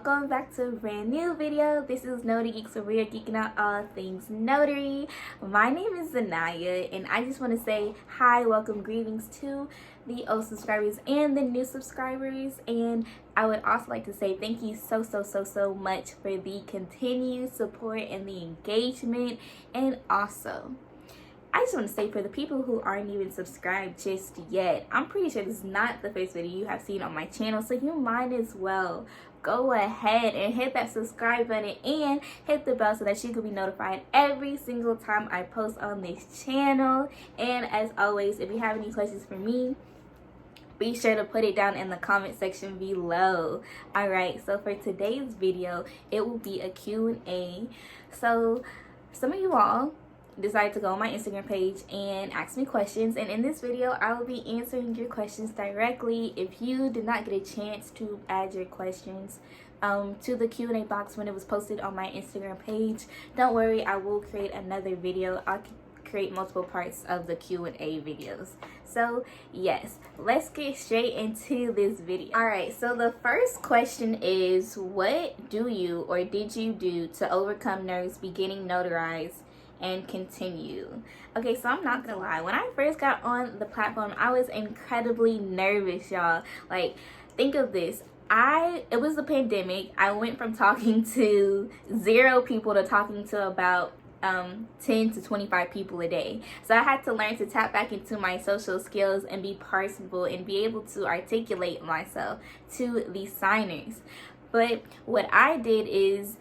welcome back to a brand new video. This is Notary Geeks, where we are geeking out all things notary. My name is Zaniya, and I just want to say hi, welcome, greetings to the old subscribers and the new subscribers. And I would also like to say thank you so much for the continued support and the engagement. And also, I just want to say, for the people who aren't even subscribed just yet, I'm pretty sure this is not the first video you have seen on my channel, so you might as well go ahead and hit that subscribe button and hit the bell so that you can be notified every single time I post on this channel. And as always, if you have any questions for me, be sure to put it down in the comment section below. Alright, so for today's video, it will be a Q&A. So some of you all decided to go on my Instagram page and ask me questions, and in this video I will be answering your questions directly. If you did not get a chance to add your questions to the Q&A box when it was posted on my Instagram page, don't worry, I will create another video. I'll create multiple parts of the Q&A videos. So yes, let's get straight into this video. Alright, so the first question is, what do you or did you do to overcome nerves beginning Notarize and continue? Okay, so I'm not gonna lie, when I first got on the platform, I was incredibly nervous, y'all. Like, think of this. It was the pandemic. I went from talking to 0 people to talking to about 10 to 25 people a day. So I had to learn to tap back into my social skills and be personable and be able to articulate myself to the signers. But what I did is,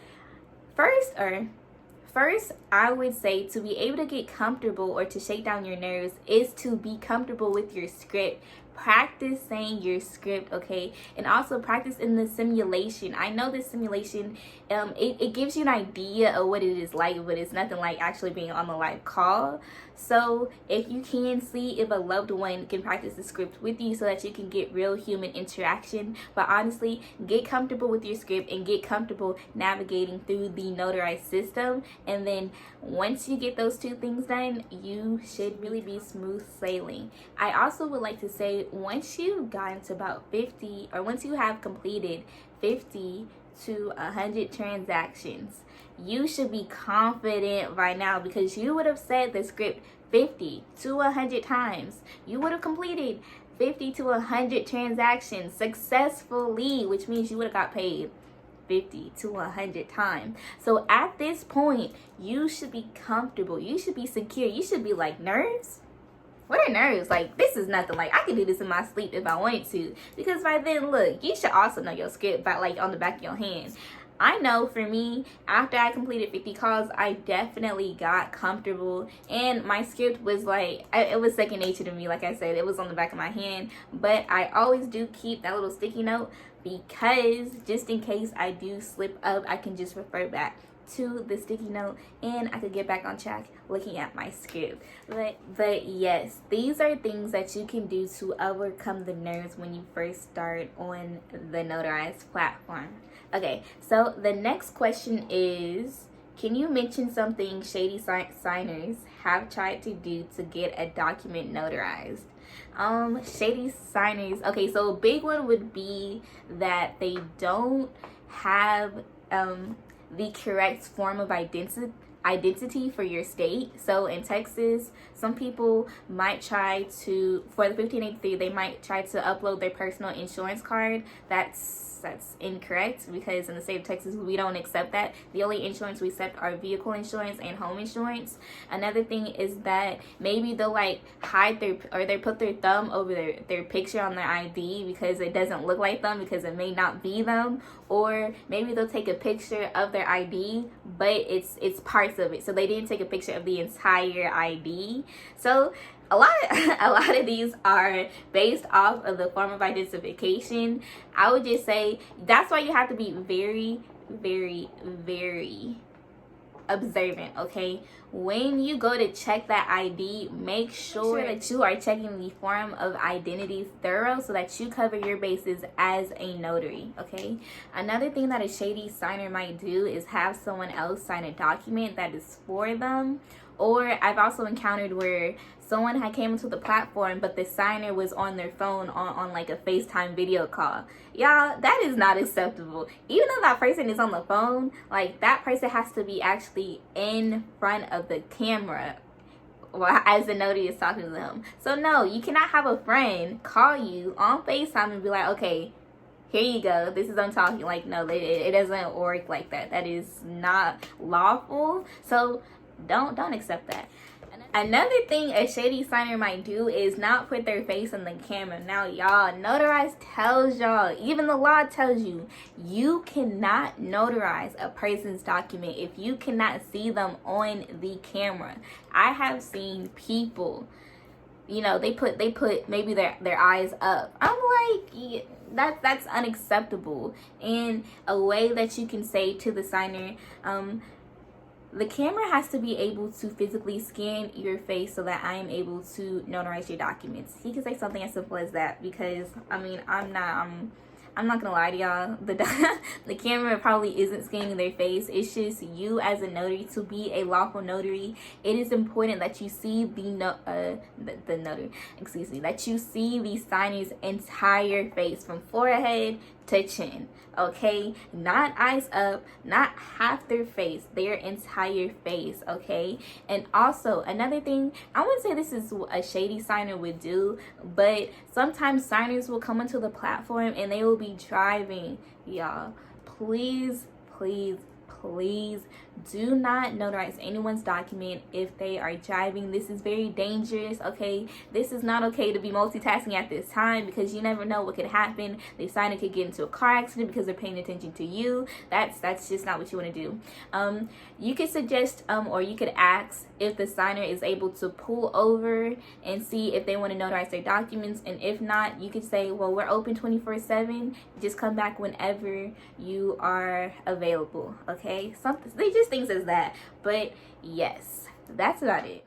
First, I would say, to be able to get comfortable or to shake down your nerves is to be comfortable with your script. Practice saying your script, okay? And also practice in the simulation. I know this simulation, it gives you an idea of what it is like, but it's nothing like actually being on the live call. So if you can see if a loved one can practice the script with you so that you can get real human interaction. But honestly, get comfortable with your script and get comfortable navigating through the Notarize system. And then once you get those 2 things done, you should really be smooth sailing. I also would like to say, once you've gotten to about 50, or once you have completed 50 to 100 transactions, you should be confident by now, because you would have said the script 50 to 100 times. You would have completed 50 to 100 transactions successfully, which means you would have got paid 50 to 100 times. So at this point, you should be comfortable. You should be secure. You should be like, nerves? What are nerves? Like, this is nothing. Like, I could do this in my sleep if I wanted to. Because by then, look, you should also know your script by, like, on the back of your hand. I know for me, after I completed 50 calls, I definitely got comfortable, and my script was like, it was second nature to me. Like I said, it was on the back of my hand. But I always do keep that little sticky note, because just in case I do slip up, I can just refer back to the sticky note and I could get back on track looking at my script. But yes, these are things that you can do to overcome the nerves when you first start on the Notarize platform. Okay, so the next question is, can you mention something Shady signers have tried to do to get a document notarized? Shady signers, okay, so a big one would be that they don't have the correct form of identity for your state. So in Texas, some people might try to, for the 1583, they might try to upload their personal insurance card. That's incorrect, because in the state of Texas, we don't accept that. The only insurance we accept are vehicle insurance and home insurance. Another thing is that maybe they'll like hide they put their thumb over their picture on their ID because it doesn't look like them, because it may not be them. Or maybe they'll take a picture of their ID, but it's parts of it, so they didn't take a picture of the entire ID. So a lot of these are based off of the form of identification. I would just say that's why you have to be very observant, okay? When you go to check that ID, make sure that you are checking the form of identity thorough so that you cover your bases as a notary, okay? Another thing that a shady signer might do is have someone else sign a document that is for them. Or I've also encountered where someone had came into the platform, but the signer was on their phone on like a FaceTime video call. Y'all, that is not acceptable. Even though that person is on the phone, like that person has to be actually in front of the camera as the notary is talking to them. So no, you cannot have a friend call you on FaceTime and be like, okay, here you go, this is I'm talking. Like, no, it doesn't work like that. That is not lawful. So don't accept that. Another thing a shady signer might do is not put their face on the camera. Now, y'all, Notarize tells y'all, even the law tells you, you cannot notarize a person's document if you cannot see them on the camera. I have seen people, you know, they put maybe their eyes up. I'm like, yeah, that's unacceptable. And a way that you can say to the signer, the camera has to be able to physically scan your face so that I am able to notarize your documents. You can say something as simple as that, because I mean, I'm not gonna lie to y'all, the camera probably isn't scanning their face. It's just you as a notary. To be a lawful notary, it is important that you see the notary, excuse me, that you see the signer's entire face from forehead to chin, okay? Not eyes up, not half their face, their entire face, okay? And also another thing, I wouldn't say this is a shady signer would do, but sometimes signers will come onto the platform and they will be driving. Y'all, please do not notarize anyone's document if they are driving. This is very dangerous, okay? This is not okay to be multitasking at this time, because you never know what could happen. The signer could get into a car accident because they're paying attention to you. That's just not what you want to do. You could suggest or you could ask if the signer is able to pull over and see if they want to notarize their documents, and if not, you could say, well, we're open 24/7, just come back whenever you are available, okay? Something, they just things as that. But yes, that's about it.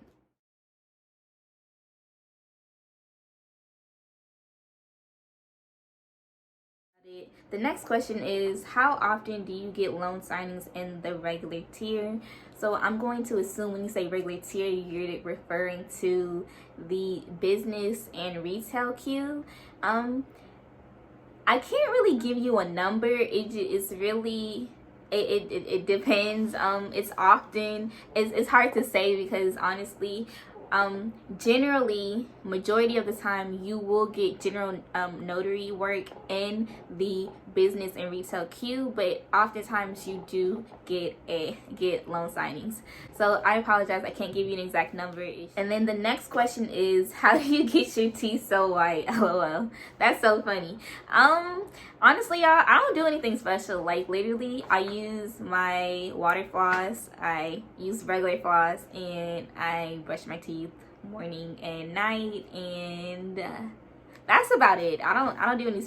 The next question is, how often do you get loan signings in the regular tier? So I'm going to assume when you say regular tier, you're referring to the business and retail queue. I can't really give you a number. It's really, it depends. It's hard to say, because honestly, generally, majority of the time, you will get general notary work in the business and retail queue, but oftentimes you do get loan signings. So I apologize, I can't give you an exact number. And then the next question is, how do you get your teeth so white? LOL. That's so funny. Honestly, y'all, I don't do anything special. Like, literally, I use my water floss, I use regular floss, and I brush my teeth morning and night, and that's about it. I don't do anything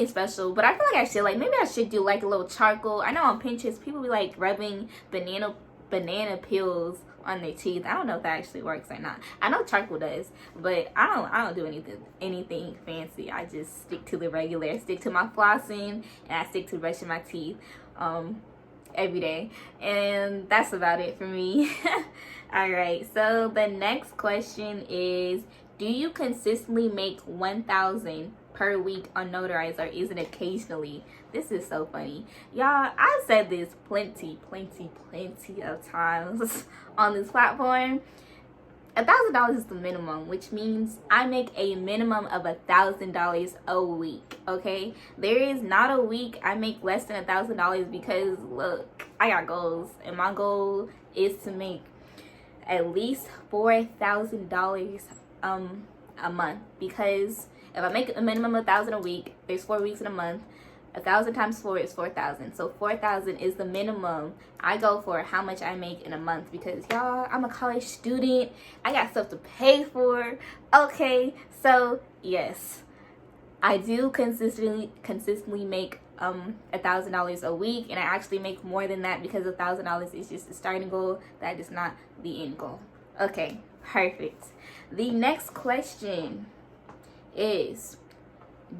special, but I feel like I should. Like, maybe I should do like a little charcoal. I know on Pinterest people be like rubbing banana peels on their teeth. I don't know if that actually works or not. I know charcoal does, but I don't do anything fancy. I just stick to the regular. I stick to my flossing, and I stick to brushing my teeth every day, and that's about it for me. All right, so the next question is, do you consistently make 1,000 per week on Notarize, or is it occasionally? This is so funny, y'all. I've said this plenty of times on this platform. $1,000 is the minimum, which means I make a minimum of $1,000 a week. Okay, there is not a week I make less than $1,000, because look, I got goals, and my goal is to make at least $4,000 a month, because if I make a minimum of $1,000 a week, there's 4 weeks in a month. 1,000 times 4 is 4,000. So 4,000 is the minimum I go for how much I make in a month, because y'all, I'm a college student. I got stuff to pay for. Okay, so yes, I do consistently make $1,000 a week, and I actually make more than that, because $1,000 is just the starting goal. That is not the end goal. Okay, perfect. The next question is,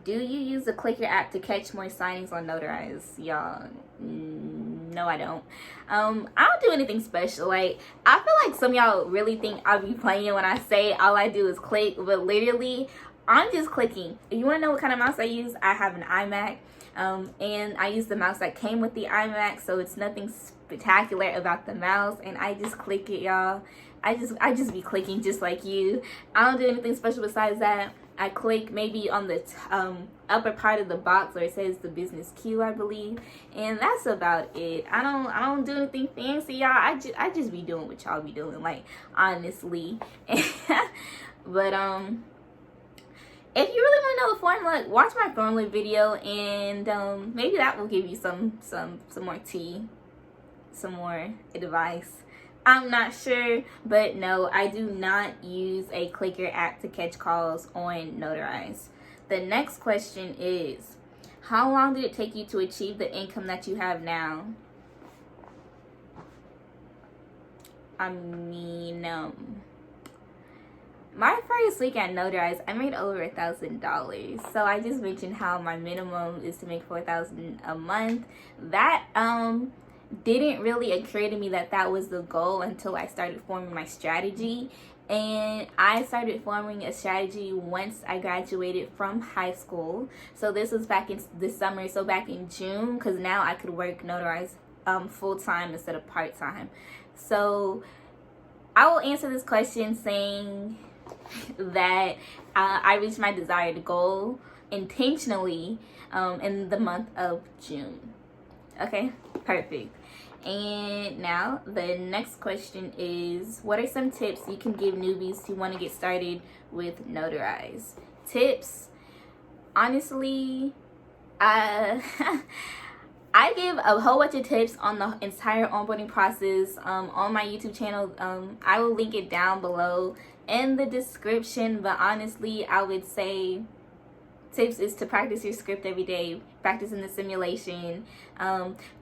do you use the Clicker app to catch more signings on Notarize? Y'all, no. No, I don't. I don't do anything special. Like, I feel like some of y'all really think I'll be playing when I say all I do is click, but literally I'm just clicking. If you want to know what kind of mouse I use, I have an iMac, and I use the mouse that came with the iMac, so it's nothing spectacular about the mouse, and I just click it, y'all. I just be clicking just like you. I don't do anything special besides that. I click maybe on the upper part of the box where it says the business queue, I believe, and that's about it. I don't do anything fancy, y'all. I just be doing what y'all be doing, like, honestly. But if you really want to know the formula, watch my formula video, and maybe that will give you some more tea, some more advice. I'm not sure, but no, I do not use a clicker app to catch calls on Notarize. The next question is, how long did it take you to achieve the income that you have now? I mean, my first week at Notarize, I made over $1,000. So I just mentioned how my minimum is to make $4,000 a month. That didn't really occur to me that that was the goal until I started forming my strategy. And I started forming a strategy once I graduated from high school. So this was back in the summer, so back in June, because now I could work Notarize full-time instead of part-time. So I will answer this question saying that I reached my desired goal intentionally in the month of June. Okay, perfect. And now the next question is, what are some tips you can give newbies who want to get started with Notarize? Tips, honestly, I give a whole bunch of tips on the entire onboarding process on my YouTube channel. I will link it down below in the description, but honestly, I would say tips is to practice your script every day, practice in the simulation,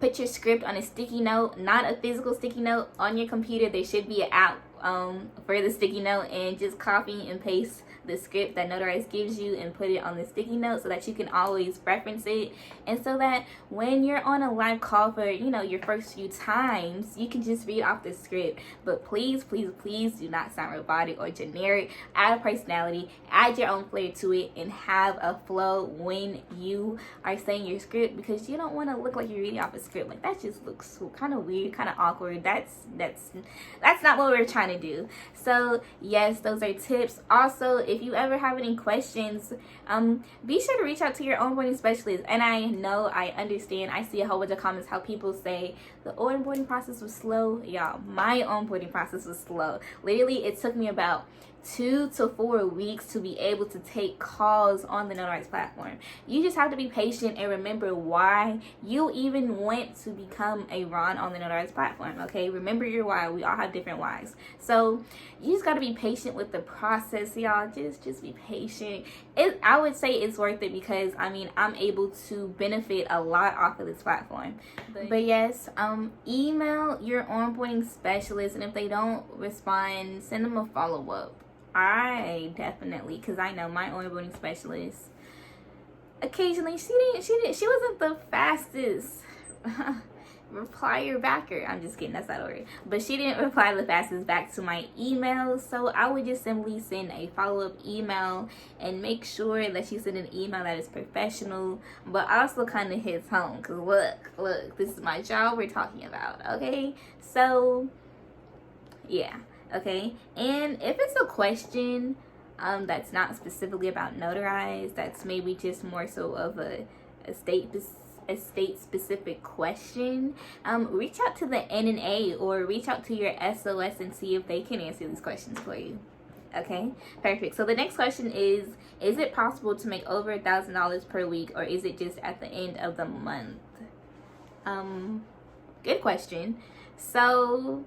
put your script on a sticky note, not a physical sticky note on your computer. There should be an app for the sticky note, and just copy and paste the script that Notarize gives you and put it on the sticky note so that you can always reference it, and so that when you're on a live call for, you know, your first few times, you can just read off the script. But please, please, please do not sound robotic or generic. Add a personality, add your own flair to it, and have a flow when you are saying your script, because you don't want to look like you're reading off a script. Like, that just looks kind of weird, kind of awkward. That's not what we're trying to do. So yes, those are tips. Also, if you ever have any questions, be sure to reach out to your onboarding specialist. And I know, I understand, I see a whole bunch of comments how people say the onboarding process was slow. Y'all, my onboarding process was slow. Literally, it took me about 2 to 4 weeks to be able to take calls on the Notarize platform. You just have to be patient and remember why you even went to become a Ron on the Notarize platform. Okay, remember your why. We all have different whys, so you just got to be patient with the process, y'all. Just be patient. I would say it's worth it, because I mean, I'm able to benefit a lot off of this platform. But yes, email your onboarding specialist, and if they don't respond, send them a follow-up. I definitely, because I know my onboarding specialist, occasionally she wasn't the fastest replier backer. I'm just kidding, that's not a word. But she didn't reply the fastest back to my email, so I would just simply send a follow-up email and make sure that she sent an email that is professional, but also kind of hits home, because look, this is my job we're talking about, okay? So yeah. Okay, and if it's a question that's not specifically about Notarize, that's maybe just more so of a state specific question, reach out to the NNA or reach out to your SOS and see if they can answer these questions for you. Okay, perfect. So the next question is it possible to make over $1,000 per week, or is it just at the end of the month? Good question. So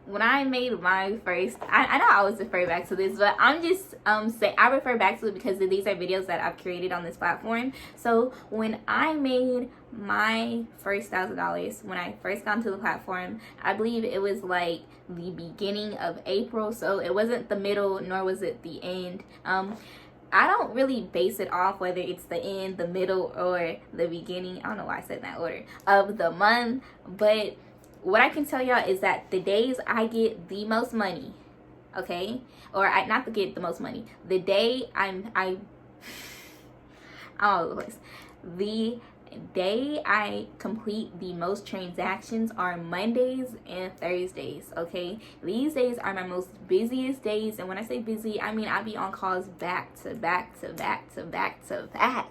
when I made my first, I know I always refer back to this, but I'm just I refer back to it because these are videos that I've created on this platform. So when I made my first $1,000, when I first got into the platform, I believe it was like the beginning of April, so it wasn't the middle nor was it the end. I don't really base it off whether it's the end, the middle, or the beginning. I don't know why I said in that order of the month, but what I can tell y'all is that the days I get the most money, okay, or I not to get the most money, the day I'm all over the place. The day I complete the most transactions are Mondays and Thursdays, okay? These days are my most busiest days, and when I say busy, I mean I be on calls back to back to back to back to back.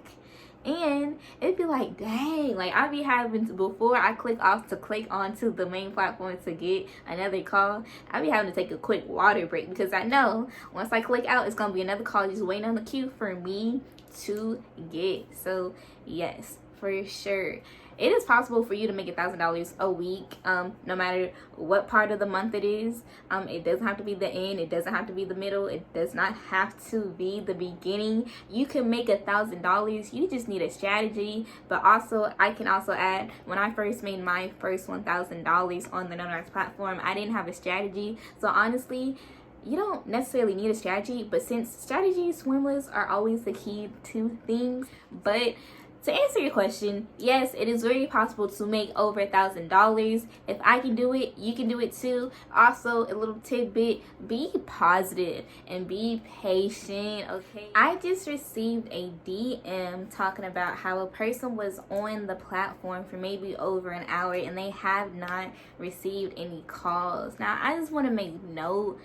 And it'd be like, dang, like I be having to, before I click off to click onto the main platform to get another call, I be having to take a quick water break, because I know once I click out, it's gonna be another call just waiting on the queue for me to get. So yes, for sure, it is possible for you to make $1,000 a week, no matter what part of the month it is. It doesn't have to be the end, it doesn't have to be the middle, it does not have to be the beginning. You can make $1,000. You just need a strategy. But also, I can also add, when I first made my first $1,000 on the Notarize platform, I didn't have a strategy. So honestly, you don't necessarily need a strategy, but since strategies, formulas are always the key to things. But to answer your question, yes, it is very possible to make over $1,000. If I can do it, you can do it too. Also, a little tidbit, be positive and be patient, okay? I just received a DM talking about how a person was on the platform for maybe over an hour and they have not received any calls. Now, I just want to make note,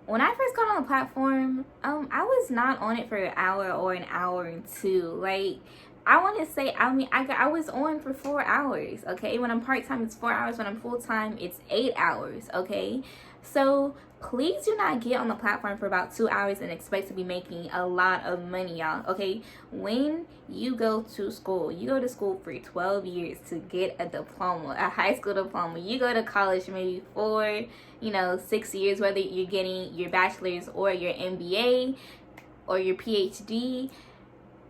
when I first got on the platform, I was not on it for an hour or an hour and two. Like, I want to say, I was on for 4 hours, okay? When I'm part-time, it's 4 hours. When I'm full-time, it's 8 hours, okay? So please do not get on the platform for about 2 hours and expect to be making a lot of money, y'all, okay? When you go to school, you go to school for 12 years to get a diploma, a high school diploma. You go to college maybe for, 6 years, whether you're getting your bachelor's or your MBA or your PhD.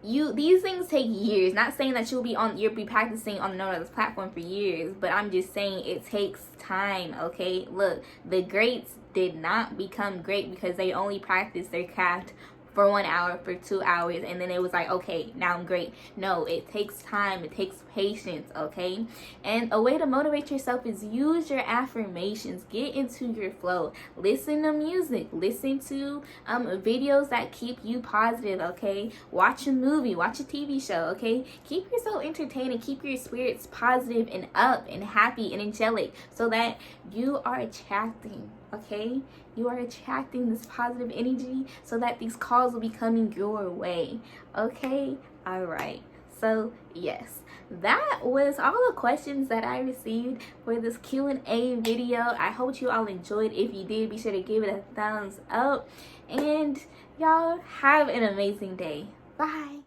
These things take years. Not saying that you'll be practicing on the Notarize platform for years, but I'm just saying it takes time, okay? Look, the greats did not become great because they only practiced their craft for 1 hour, for 2 hours, and then it was like, okay, now I'm great. No, it takes time, it takes patience, okay? And a way to motivate yourself is use your affirmations. Get into your flow. Listen to music. Listen to videos that keep you positive, okay? Watch a movie, watch a TV show, okay? Keep yourself entertained and keep your spirits positive and up and happy and angelic so that you are attracting, okay? You are attracting this positive energy so that these calls will be coming your way, okay? All right. So, yes, that was all the questions that I received for this Q&A video. I hope you all enjoyed. If you did, be sure to give it a thumbs up. And y'all have an amazing day. Bye.